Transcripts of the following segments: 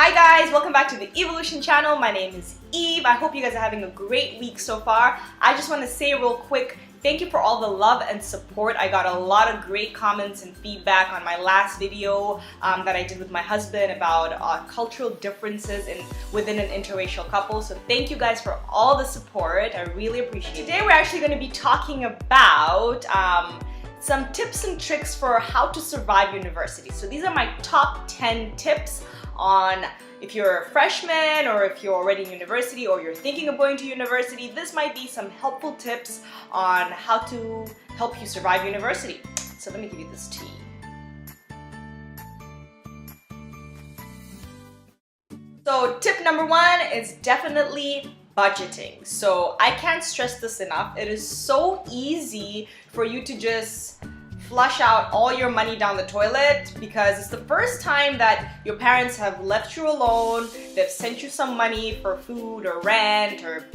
Hi guys, welcome back to the Evolution channel. My name is Eve. I hope you guys are having a great week so far. I just want to say real quick, thank you for all the love and support. I got a lot of great comments and feedback on my last video that I did with my husband about cultural differences within an interracial couple. So thank you guys for all the support. I really appreciate it. Today we're actually going to be talking about some tips and tricks for how to survive university. So these are my top 10 tips on if you're a freshman or if you're already in university or you're thinking of going to university. This might be some helpful tips on how to help you survive university. So let me give you this tea. So tip number one is definitely budgeting. So I can't stress this enough. It is so easy for you to just flush out all your money down the toilet because it's the first time that your parents have left you alone. They've sent you some money for food or rent, or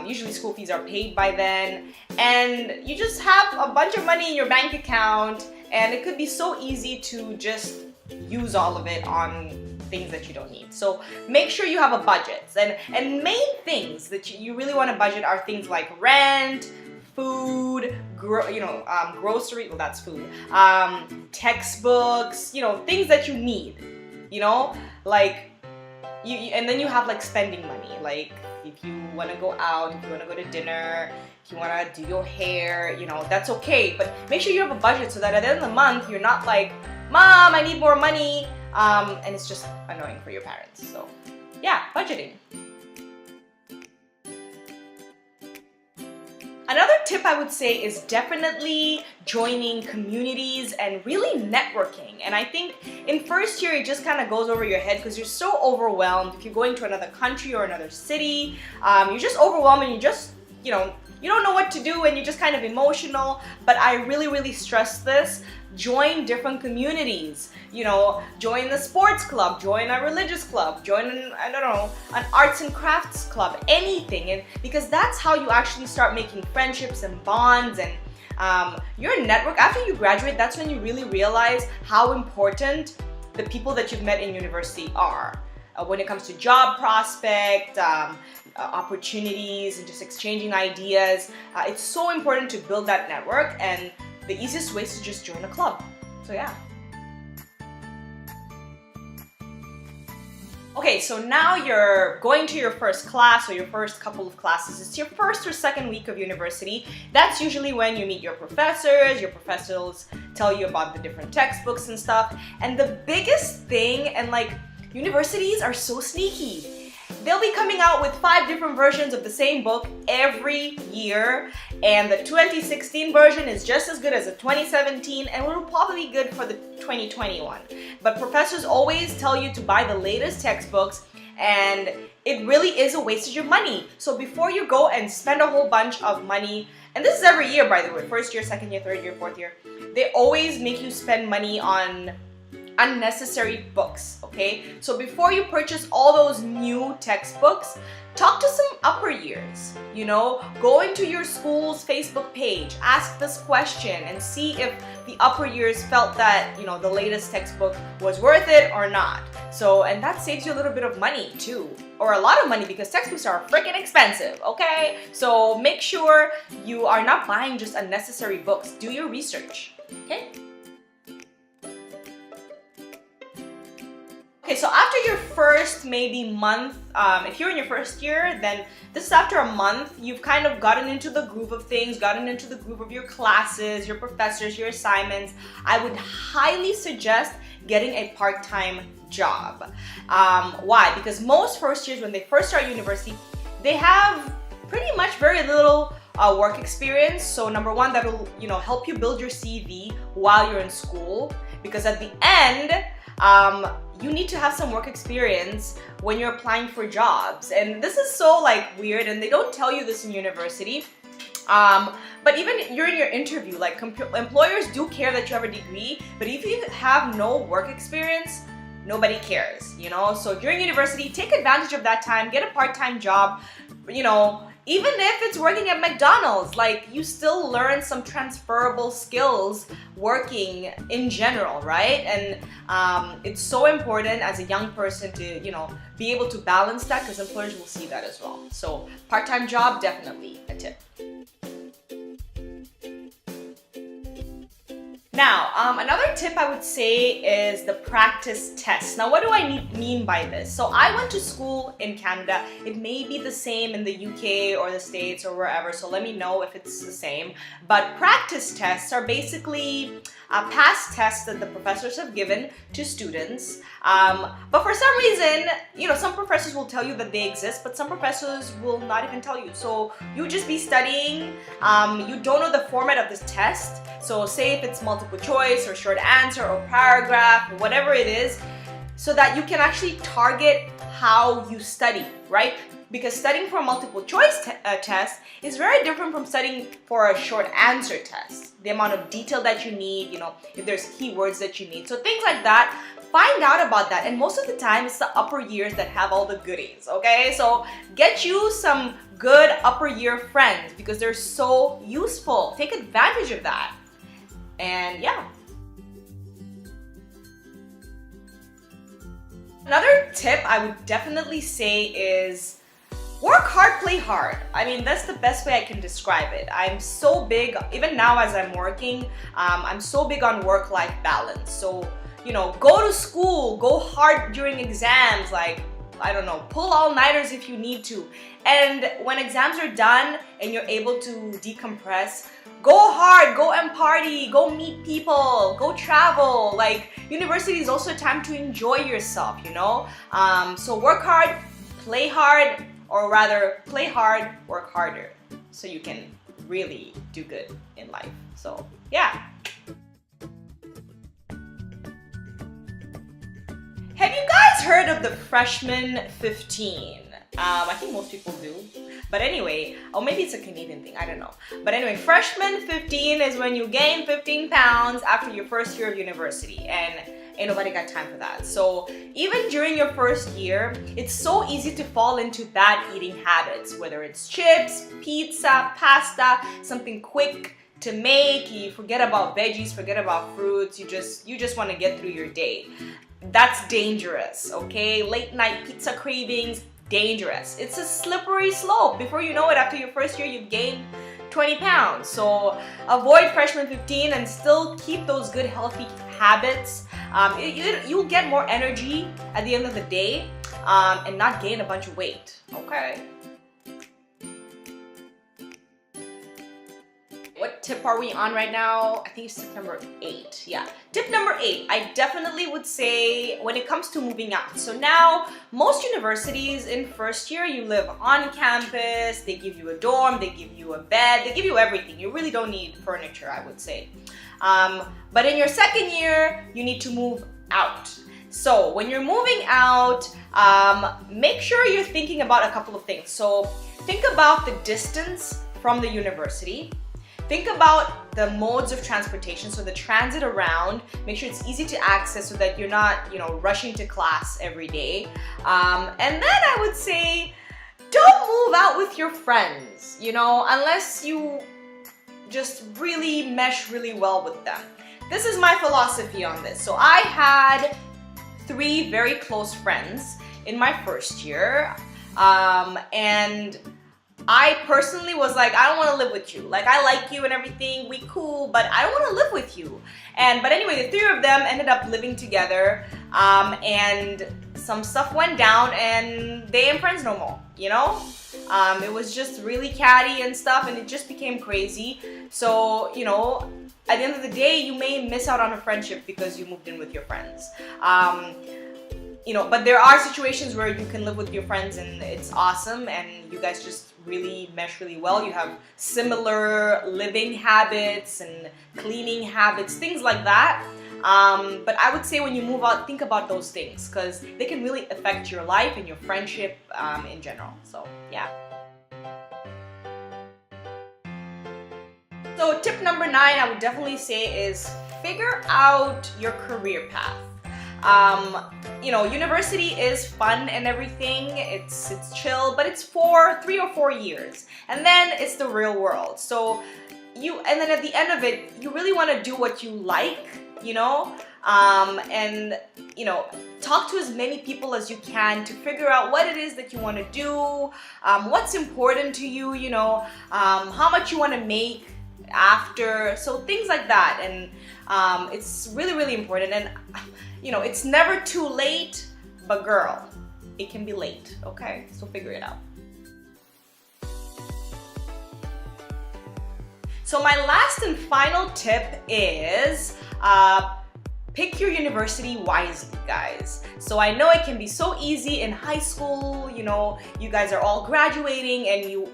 usually school fees are paid by then, and you just have a bunch of money in your bank account, and it could be so easy to just use all of it on things that you don't need. So make sure you have a budget, and main things that you really want to budget are things like rent, food, grocery, well that's food, textbooks, things that you need, like and then you have like spending money, like if you want to go out, if you want to go to dinner, if you want to do your hair, that's okay, but make sure you have a budget so that at the end of the month you're not like, Mom, I need more money, and it's just annoying for your parents. So yeah, budgeting. Another tip I would say is definitely joining communities and really networking. And I think in first year, it just kind of goes over your head because you're so overwhelmed. If you're going to another country or another city, you're just overwhelmed and you just, you don't know what to do and you're just kind of emotional. But I really, really stress this. Join different communities, join the sports club, join a religious club, join an arts and crafts club, anything. And because that's how you actually start making friendships and bonds, and your network. After you graduate, that's when you really realize how important the people that you've met in university are. When it comes to job prospect, opportunities, and just exchanging ideas, it's so important to build that network, and the easiest way is to just join a club. So yeah. Okay, so now you're going to your first class or your first couple of classes. It's your first or second week of university. That's usually when you meet your professors. Your professors tell you about the different textbooks and stuff. And the biggest thing, and like, universities are so sneaky. They'll be coming out with 5 different versions of the same book every year, and the 2016 version is just as good as the 2017, and will probably be good for the 2021. But professors always tell you to buy the latest textbooks, and it really is a waste of your money. So before you go and spend a whole bunch of money, and this is every year by the way, first year, second year, third year, fourth year, they always make you spend money on unnecessary books, okay? So before you purchase all those new textbooks, talk to some upper years, go into your school's Facebook page, ask this question and see if the upper years felt that, the latest textbook was worth it or not. So, and that saves you a little bit of money too, or a lot of money, because textbooks are freaking expensive, okay? So make sure you are not buying just unnecessary books. Do your research, okay? Okay, so after your first maybe month, if you're in your first year, then this is after a month, you've kind of gotten into the groove of things, gotten into the groove of your classes, your professors, your assignments. I would highly suggest getting a part-time job. Why? Because most first years, when they first start university, they have pretty much very little work experience. So number one, that'll help you build your CV while you're in school, because at the end, you need to have some work experience when you're applying for jobs. And this is so like weird, and they don't tell you this in university. But even during your interview, like employers do care that you have a degree, but if you have no work experience, nobody cares, So during university, take advantage of that time, get a part-time job, even if it's working at McDonald's, like you still learn some transferable skills working in general, right? And it's so important as a young person to, be able to balance that, because employers will see that as well. So part-time job, definitely a tip. Now, another tip I would say is the practice test. Now, what do I mean by this? So I went to school in Canada. It may be the same in the UK or the States or wherever, so let me know if it's the same. But practice tests are basically past tests that the professors have given to students. But for some reason, some professors will tell you that they exist, but some professors will not even tell you. So you just be studying, you don't know the format of this test. So say if it's multiple choice or short answer or paragraph or whatever it is, so that you can actually target how you study, right? Because studying for a multiple choice test is very different from studying for a short answer test. The amount of detail that you need, if there's keywords that you need. So things like that, find out about that. And most of the time, it's the upper years that have all the goodies, okay? So get you some good upper year friends because they're so useful. Take advantage of that. And yeah. Another tip I would definitely say is work hard, play hard. I mean, that's the best way I can describe it. I'm so big, even now as I'm working, I'm so big on work-life balance. So, go to school, go hard during exams, like, I don't know, pull all-nighters if you need to. And when exams are done and you're able to decompress, go hard, go and party, go meet people, go travel. Like, university is also a time to enjoy yourself, So work hard, play hard, or rather play hard, work harder, so you can really do good in life. So yeah. Have you guys heard of the Freshman 15? I think most people do. But anyway, or maybe it's a Canadian thing, I don't know. But anyway, Freshman 15 is when you gain 15 pounds after your first year of university. And ain't nobody got time for that. So even during your first year, it's so easy to fall into bad eating habits, whether it's chips, pizza, pasta, something quick to make. You forget about veggies, forget about fruits. You just want to get through your day. That's dangerous, okay? Late night pizza cravings, dangerous. It's a slippery slope. Before you know it, after your first year, you've gained 20 pounds. So avoid Freshman 15 and still keep those good healthy habits. You'll get more energy at the end of the day and not gain a bunch of weight, okay? What tip are we on right now? I think it's tip number 8. Yeah. Tip number 8, I definitely would say when it comes to moving out. So now, most universities in first year, you live on campus, they give you a dorm, they give you a bed, they give you everything. You really don't need furniture, I would say. But in your second year, you need to move out. So when you're moving out, make sure you're thinking about a couple of things. So think about the distance from the university. Think about the modes of transportation, so the transit around. Make sure it's easy to access so that you're not, rushing to class every day. And then I would say, don't move out with your friends, unless you just really mesh really well with them. This is my philosophy on this. So I had 3 very close friends in my first year, and I personally was like, I don't want to live with you. Like, I like you and everything, we cool, but I don't want to live with you. But anyway, the 3 of them ended up living together, and some stuff went down and they ain't friends no more, It was just really catty and stuff, and it just became crazy. So, at the end of the day, you may miss out on a friendship because you moved in with your friends. But there are situations where you can live with your friends and it's awesome and you guys just really mesh really well. You have similar living habits and cleaning habits, things like that. But I would say when you move out, think about those things because they can really affect your life and your friendship in general. So, yeah. So tip number 9, I would definitely say is figure out your career path. University is fun and everything. It's chill, but it's for 3 or 4 years, and then it's the real world. So and then at the end of it, you really want to do what you like, and talk to as many people as you can to figure out what it is that you want to do, what's important to you, how much you want to make after, so things like that. And it's really, really important. And it's never too late, but girl, it can be late, okay? So figure it out. So my last and final tip is pick your university wisely, guys. So I know it can be so easy in high school, you guys are all graduating and you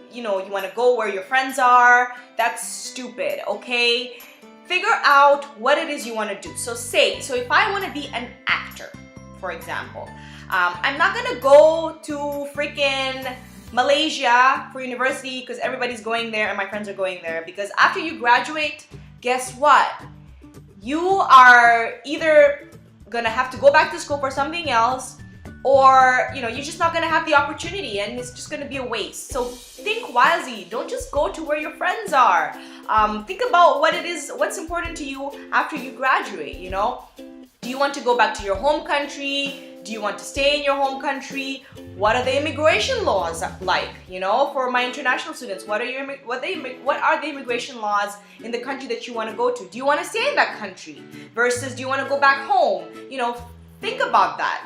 want to go where your friends are. That's stupid, okay? Figure out what it is you want to do. So if I want to be an actor, for example, I'm not gonna go to freaking Malaysia for university because everybody's going there and my friends are going there, because after you graduate, guess what? You are either gonna have to go back to school for something else, or you're just not gonna have the opportunity and it's just gonna be a waste. So think wisely. Don't just go to where your friends are. Think about what's important to you after you graduate. Do you want to go back to your home country? Do you want to stay in your home country? What are the immigration laws like? For my international students, what are the immigration laws in the country that you want to go to? Do you want to stay in that country versus do you want to go back home? Think about that.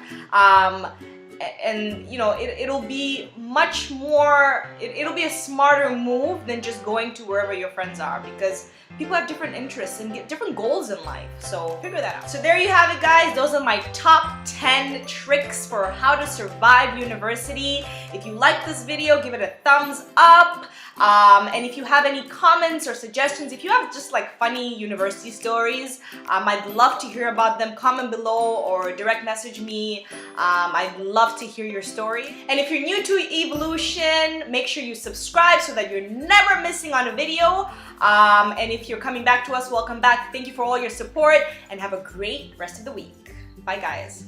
It'll be much more. It'll be a smarter move than just going to wherever your friends are, because people have different interests and different goals in life. So figure that out. So there you have it, guys. Those are my top 10 tricks for how to survive university. If you like this video, give it a thumbs up. And if you have any comments or suggestions, if you have just like funny university stories, I'd love to hear about them. Comment below or direct message me. I'd love to hear your story. And if you're new to Evolution, make sure you subscribe so that you're never missing on a video. And if you're coming back to us, welcome back. Thank you for all your support and have a great rest of the week. Bye, guys.